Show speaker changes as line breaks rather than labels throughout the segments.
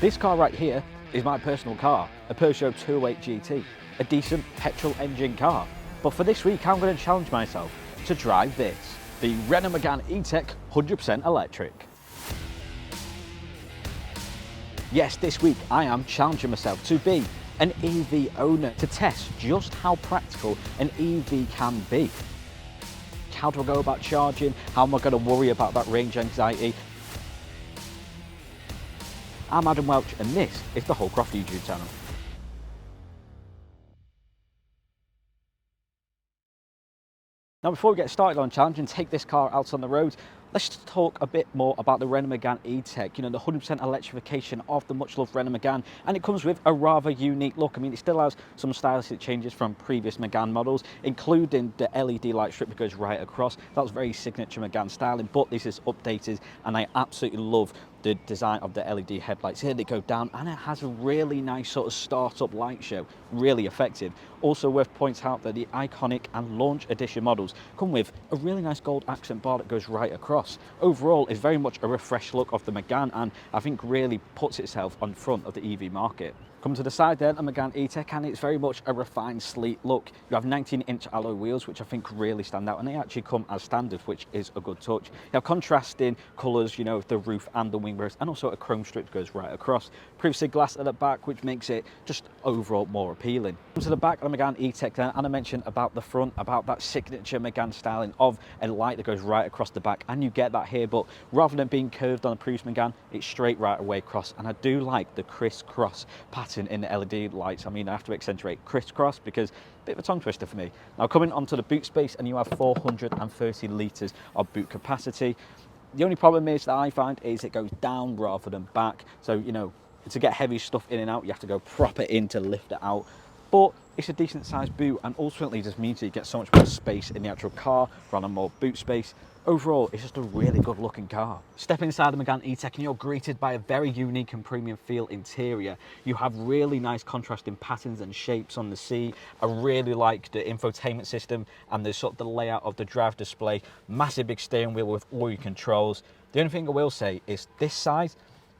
This car right here is my personal car, a Peugeot 208 GT, a decent petrol engine car. But for this week, I'm going to challenge myself to drive this, the Renault Megane E-Tech 100% electric. Yes, this week I am challenging myself to be an EV owner, to test just how practical an EV can be. How do I go about charging? How am I going to worry about that range anxiety? I'm Adam Welch and this is the Hullcroft YouTube channel. Now before we get started on challenge and take this car out on the road, let's just talk a bit more about the Renault Megane E-Tech, the 100% electrification of the much loved Renault Megane, and it comes with a rather unique look. I mean, it still has some stylistic changes from previous Megane models, including the LED light strip that goes right across. That was very signature Megane styling, but this is updated and I absolutely love the design of the LED headlights here. They go down and it has a really nice sort of start-up light show, really effective. Also worth pointing out that the iconic and launch edition models come with a really nice gold accent bar that goes right across. Overall, it's very much a refreshed look of the Megane and I think really puts itself on front of the EV market. Come to the side then, a Megane E-Tech, and it's very much a refined, sleek look. You have 19-inch alloy wheels, which I think really stand out, and they actually come as standard, which is a good touch. You have contrasting colours, the roof and the wing mirrors, and also a chrome strip goes right across. Privacy glass at the back, which makes it just overall more appealing. Come to the back of the Megane E-Tech then, and I mentioned about the front, about that signature Megane styling of a light that goes right across the back, and you get that here, but rather than being curved on the previous Megane, it's straight right away across, and I do like the crisscross pattern in the LED lights. I mean, I have to accentuate crisscross because a bit of a tongue twister for me. Now coming onto the boot space, and you have 430 litres of boot capacity. The only problem is that I find is it goes down rather than back. So, to get heavy stuff in and out, you have to go proper in to lift it out. But it's a decent sized boot, and ultimately just means that you get so much more space in the actual car, rather than more boot space. Overall, it's just a really good looking car. Step inside the Megane E-Tech and you're greeted by a very unique and premium feel interior. You have really nice contrasting patterns and shapes on the seat. I really like the infotainment system and the sort of the layout of the drive display. Massive big steering wheel with all your controls. The only thing I will say is this side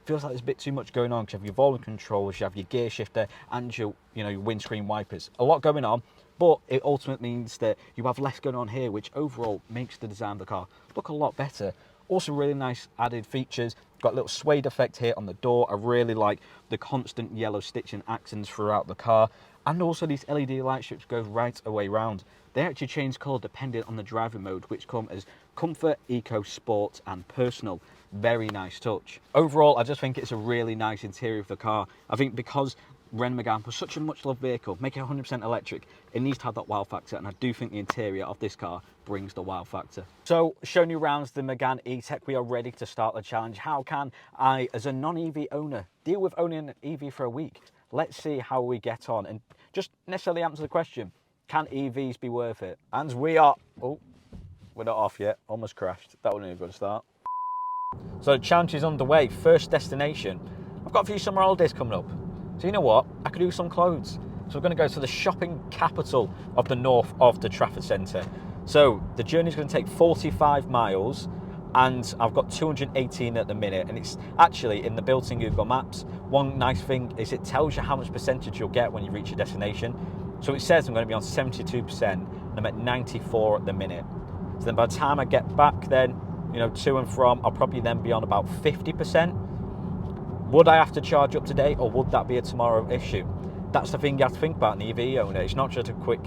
feels like there's a bit too much going on, because you have your volume controls, you have your gear shifter and your windscreen wipers. A lot going on. But it ultimately means that you have less going on here, which overall makes the design of the car look a lot better. Also really nice added features. Got a little suede effect here on the door. I really like the constant yellow stitching accents throughout the car. And also these LED light strips go right away round. They actually change colour depending on the driving mode, which come as comfort, eco, sport and personal. Very nice touch. Overall, I just think it's a really nice interior of the car. I think because Renault Megane was such a much loved vehicle, make it 100% electric, it needs to have that wow factor, and I do think the interior of this car brings the wow factor. So showing you around the Megane E-Tech, we are ready to start the challenge. How can I, as a non-EV owner, deal with owning an EV for a week? Let's see how we get on and just necessarily answer the question, can EVs be worth it? And we're not off yet, almost crashed. That wasn't a good start. So the challenge is underway. First destination, I've got a few summer holidays coming up. So you know what, I could do some clothes. So we're going to go to the shopping capital of the north of the Trafford Centre. So the journey is going to take 45 miles and I've got 218 at the minute, and it's actually in the built-in Google Maps. One nice thing is it tells you how much percentage you'll get when you reach your destination. So it says I'm going to be on 72% and I'm at 94 at the minute. So then by the time I get back then, to and from, I'll probably then be on about 50%. Would I have to charge up today, or would that be a tomorrow issue? That's the thing you have to think about in the EV owner. It's not just a quick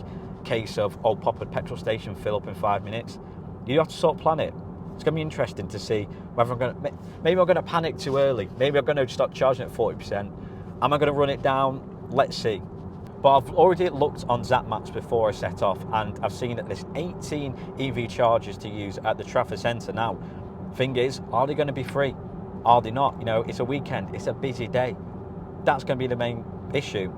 case of, pop a petrol station, fill up in 5 minutes. You have to sort of plan it. It's going to be interesting to see whether maybe I'm going to panic too early. Maybe I'm going to start charging at 40%. Am I going to run it down? Let's see. But I've already looked on Zap Maps before I set off, and I've seen that there's 18 EV chargers to use at the Trafford Centre. Now, thing is, are they going to be free? Are they not? It's a weekend, it's a busy day. That's going to be the main issue.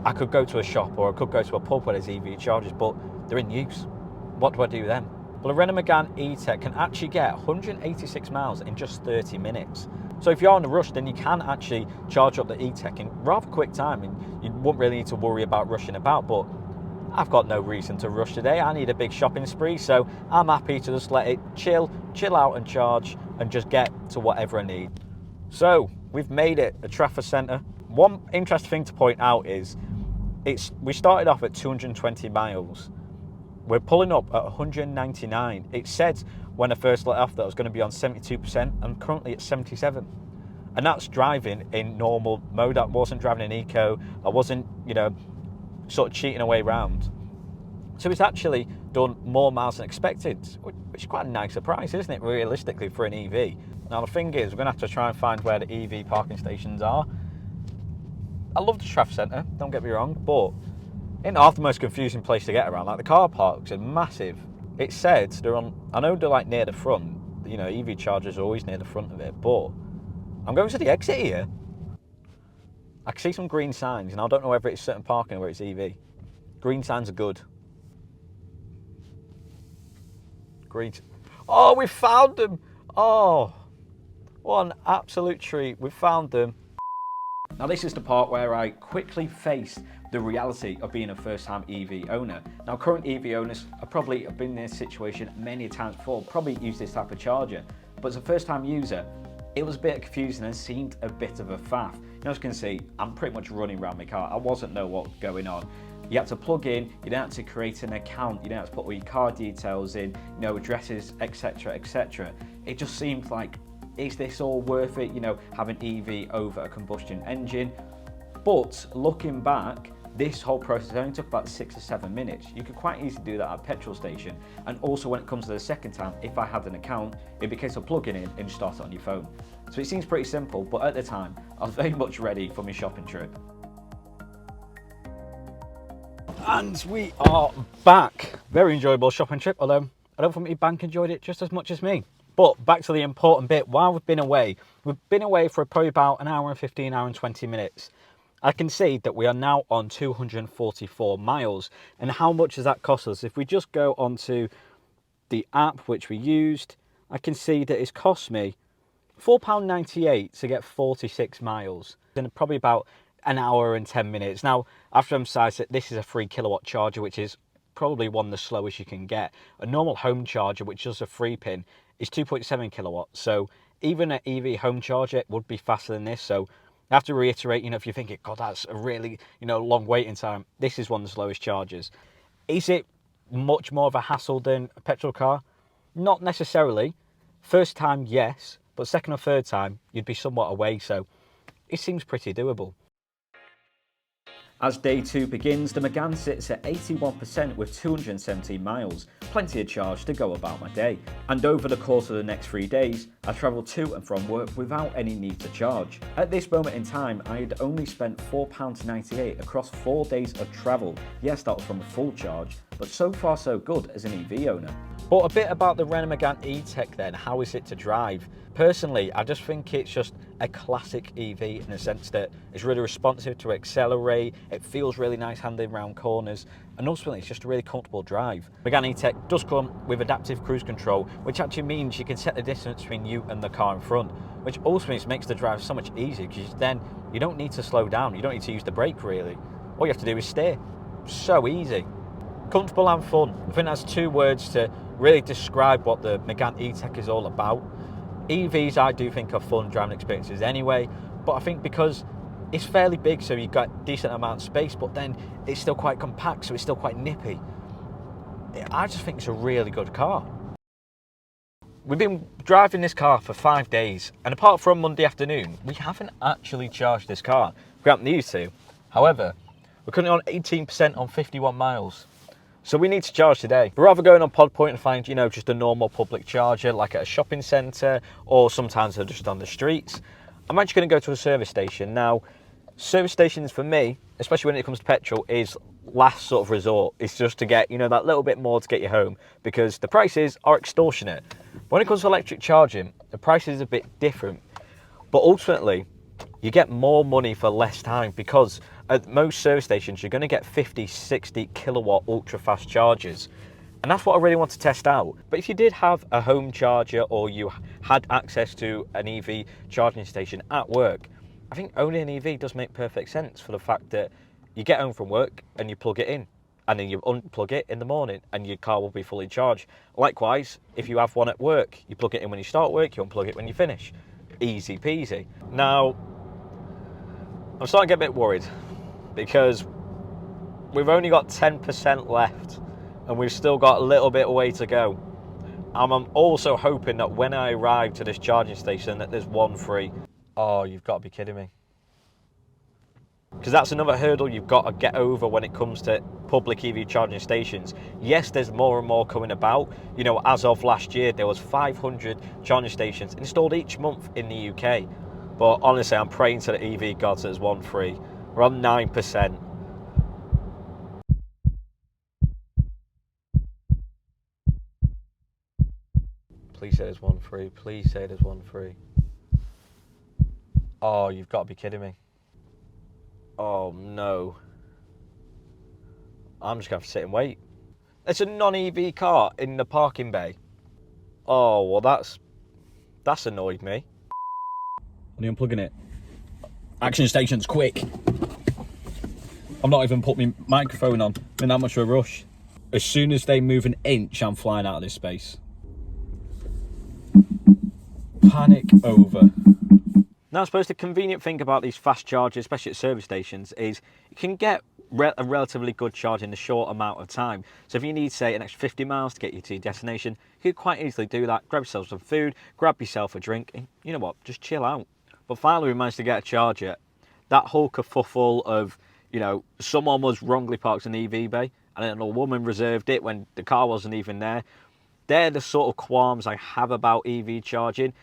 I could go to a shop or I could go to a pub where there's EV chargers, but they're in use. What do I do then? Well, a Renault Megane E-Tech can actually get 186 miles in just 30 minutes. So if you're on a rush, then you can actually charge up the E-Tech in rather quick time, and you won't really need to worry about rushing about. But I've got no reason to rush today. I need a big shopping spree, so I'm happy to just let it chill out and charge and just get to whatever I need. So
we've made it a Trafford Centre. One interesting thing to point out is we started off at 220 miles. We're pulling up at 199. It said when I first let off that I was going to be on 72%. I'm currently at 77. And that's driving in normal mode. I wasn't driving in eco. I wasn't, sort of cheating away round. So it's actually done more miles than expected, which is quite a nice surprise, isn't it, realistically, for an EV? Now, the thing is, we're going to have to try and find where the EV parking stations are. I love the Trafford Centre, don't get me wrong, but it's half the most confusing place to get around. Like, the car parks are massive. It said they're on, I know they're like near the front, EV chargers are always near the front of it, but I'm going to the exit here. I can see some green signs, and I don't know whether it's certain parking or whether it's EV. Green signs are good. Green. Oh, we found them! Oh, what an absolute treat. We found them.
Now this is the part where I quickly faced the reality of being a first-time EV owner. Now current EV owners have probably been in this situation many times before, probably used this type of charger, but as a first-time user, it was a bit confusing and seemed a bit of a faff. As you can see, I'm pretty much running around my car. I wasn't know what was going on. You had to plug in, you didn't have to create an account, you didn't have to put all your car details in, addresses, etc, etc. It just seemed like, is this all worth it, having EV over a combustion engine? But looking back, this whole process only took about 6 or 7 minutes. You could quite easily do that at a petrol station. And also when it comes to the second time, if I had an account, it'd be a case of plugging in and start it on your phone. So it seems pretty simple, but at the time, I was very much ready for my shopping trip. And we are back. Very enjoyable shopping trip, although I don't think my bank enjoyed it just as much as me. But back to the important bit. While we've been away for probably about an hour and 15, hour and 20 minutes. I can see that we are now on 244 miles. And how much does that cost us? If we just go onto the app which we used, I can see that it's cost me £4.98 to get 46 miles. And probably about an hour and 10 minutes. Now, after emphasise that this is a 3 kilowatt charger, which is probably one of the slowest you can get. A normal home charger, which is a 3-pin, is 2.7 kilowatts. So even an EV home charger would be faster than this. So I have to reiterate, if you're thinking, God, that's a really, long waiting time, this is one of the slowest chargers. Is it much more of a hassle than a petrol car? Not necessarily. First time, yes, but second or third time, you'd be somewhat away. So it seems pretty doable. As day 2 begins, the Megane sits at 81% with 217 miles, plenty of charge to go about my day. And over the course of the next 3 days, I travelled to and from work without any need to charge. At this moment in time, I had only spent £4.98 across 4 days of travel. Yes, that was from a full charge, but so far so good as an EV owner. But a bit about the Renault Megane E-Tech then, how is it to drive? Personally, I just think it's just a classic EV in the sense that it's really responsive to accelerate, it feels really nice handling around corners, and ultimately it's just a really comfortable drive. Megane E-Tech does come with adaptive cruise control, which actually means you can set the distance between you and the car in front, which ultimately makes the drive so much easier because then you don't need to slow down, you don't need to use the brake really. All you have to do is steer. So easy. Comfortable and fun. I think that's 2 words to really describe what the Megane E-Tech is all about. EVs I do think are fun driving experiences anyway, but I think because it's fairly big, so you've got a decent amount of space, but then it's still quite compact, so it's still quite nippy. I just think it's a really good car. We've been driving this car for 5 days, and apart from Monday afternoon, we haven't actually charged this car. We haven't used to. However, we're currently on 18% on 51 miles. So we need to charge today. We're rather going on Pod Point and find, just a normal public charger, like at a shopping centre, or sometimes they're just on the streets. I'm actually going to go to a service station. Now, service stations for me, especially when it comes to petrol, is last sort of resort. It's just to get, that little bit more to get you home, because the prices are extortionate. When it comes to electric charging, the price is a bit different. But ultimately, you get more money for less time, because at most service stations, you're going to get 50, 60 kilowatt ultra fast chargers. And that's what I really want to test out. But if you did have a home charger or you had access to an EV charging station at work, I think owning an EV does make perfect sense for the fact that you get home from work and you plug it in, and then you unplug it in the morning and your car will be fully charged. Likewise, if you have one at work, you plug it in when you start work, you unplug it when you finish.
easy peasy. Now, I'm starting to get a bit worried because we've only got 10% left and we've still got a little bit of way to go. I'm also hoping that when I arrive to this charging station that there's one free. Oh, you've got to be kidding me. Because that's another hurdle you've got to get over when it comes to public EV charging stations. Yes, there's more and more coming about. You know, as of last year, there was 500 charging stations installed each month in the UK. But honestly, I'm praying to the EV gods that there's one free. We're on 9%. Please say there's one free. Please say there's one free. Oh, you've got to be kidding me. Oh no. I'm just going to have to sit and wait. It's a non-EV car in the parking bay. Oh, well that's annoyed me.
Are you unplugging it? Action stations, quick. I've not even put my microphone on. I'm in that much of a rush. As soon as they move an inch, I'm flying out of this space. Panic over.
Now, I suppose the convenient thing about these fast chargers, especially at service stations, is you can get a relatively good charge in a short amount of time. So if you need, say, an extra 50 miles to get you to your destination, you could quite easily do that. Grab yourself some food, grab yourself a drink, and you know what, just chill out. But finally, we managed to get a charger. That whole kerfuffle of, you know, someone was wrongly parked in the EV bay, and then a woman reserved it when the car wasn't even there. They're the sort of qualms I have about EV charging.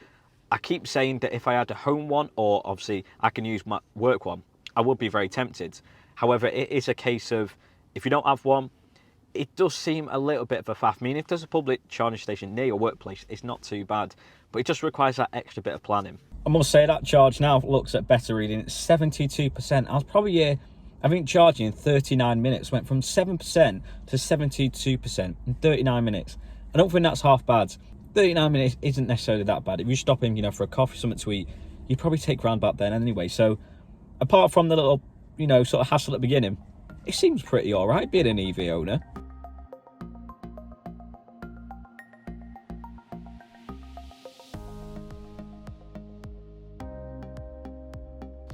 I keep saying that if I had a home one, or obviously I can use my work one, I would be very tempted. However, it is a case of, if you don't have one, it does seem a little bit of a faff. I mean, if there's a public charging station near your workplace, it's not too bad, but it just requires that extra bit of planning.
I must say that charge now looks at better reading. It's 72%. I was probably I think charging in 39 minutes. Went from 7% to 72% in 39 minutes. I don't think that's half bad. 39 minutes isn't necessarily that bad. If you stop him, you know, for a coffee, something to eat, you'd probably take around about then anyway. So apart from the little, you know, sort of hassle at the beginning, it seems pretty all right being an EV owner.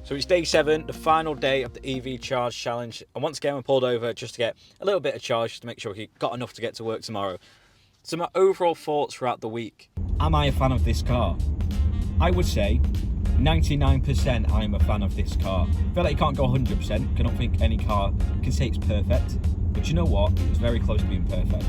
So it's day 7, the final day of the EV charge challenge. And once again, we pulled over just to get a little bit of charge to make sure we got enough to get to work tomorrow. So my overall thoughts throughout the week.
Am I a fan of this car? I would say 99% I'm a fan of this car. I feel like you can't go 100%. I don't think any car can say it's perfect. But you know what? It's very close to being perfect.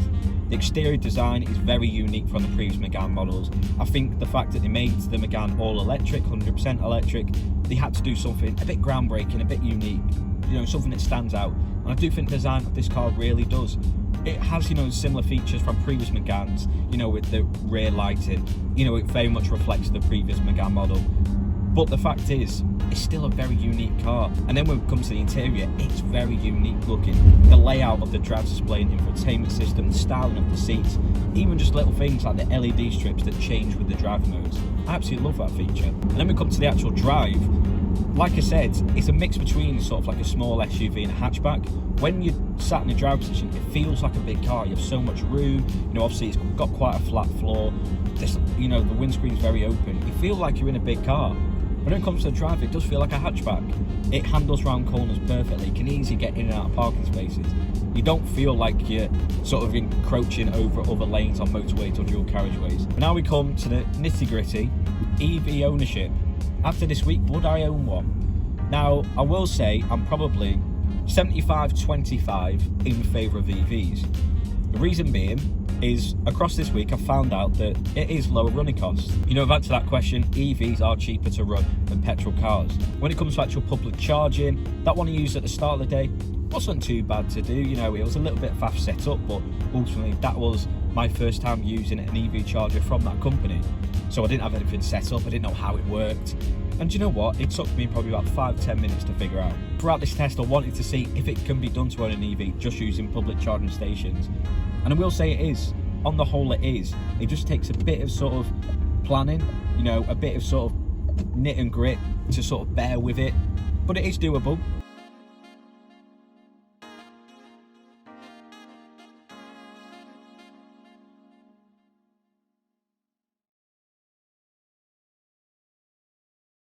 The exterior design is very unique from the previous Megane models. I think the fact that they made the Megane all electric, 100% electric, they had to do something a bit groundbreaking, a bit unique, you know, something that stands out. And I do think the design of this car really does. It has, you know, similar features from previous Meganes, you know, with the rear lighting. You know, it very much reflects the previous Megane model. But the fact is, it's still a very unique car. And then when it comes to the interior, it's very unique looking. The layout of the driver's display and infotainment system, the styling of the seats, even just little things like the LED strips that change with the drive modes. I absolutely love that feature. And then we come to the actual drive. Like I said, it's a mix between sort of like a small SUV and a hatchback. When you're sat in the driver's position, it feels like a big car. You have so much room. You know, obviously it's got quite a flat floor. This, you know, the windscreen's very open. You feel like you're in a big car. When it comes to the drive, it does feel like a hatchback. It handles round corners perfectly. You can easily get in and out of parking spaces. You don't feel like you're sort of encroaching over other lanes on motorways or dual carriageways. But now we come to the nitty-gritty, EV ownership. After this week, would I own one? Now, I will say I'm probably 75-25 in favour of EVs. The reason being is across this week I've found out that it is lower running costs. You know, I've answered that question, EVs are cheaper to run than petrol cars. When it comes to actual public charging, that one I used at the start of the day wasn't too bad to do. You know, it was a little bit faff set up, but ultimately that was my first time using an EV charger from that company. So I didn't have anything set up, I didn't know how it worked. And you know what? It took me probably about 5-10 minutes to figure out. Throughout this test, I wanted to see if it can be done to own an EV just using public charging stations. And I will say it is. On the whole, it is. It just takes a bit of sort of planning, you know, a bit of sort of knit and grit to sort of bear with it. But it is doable.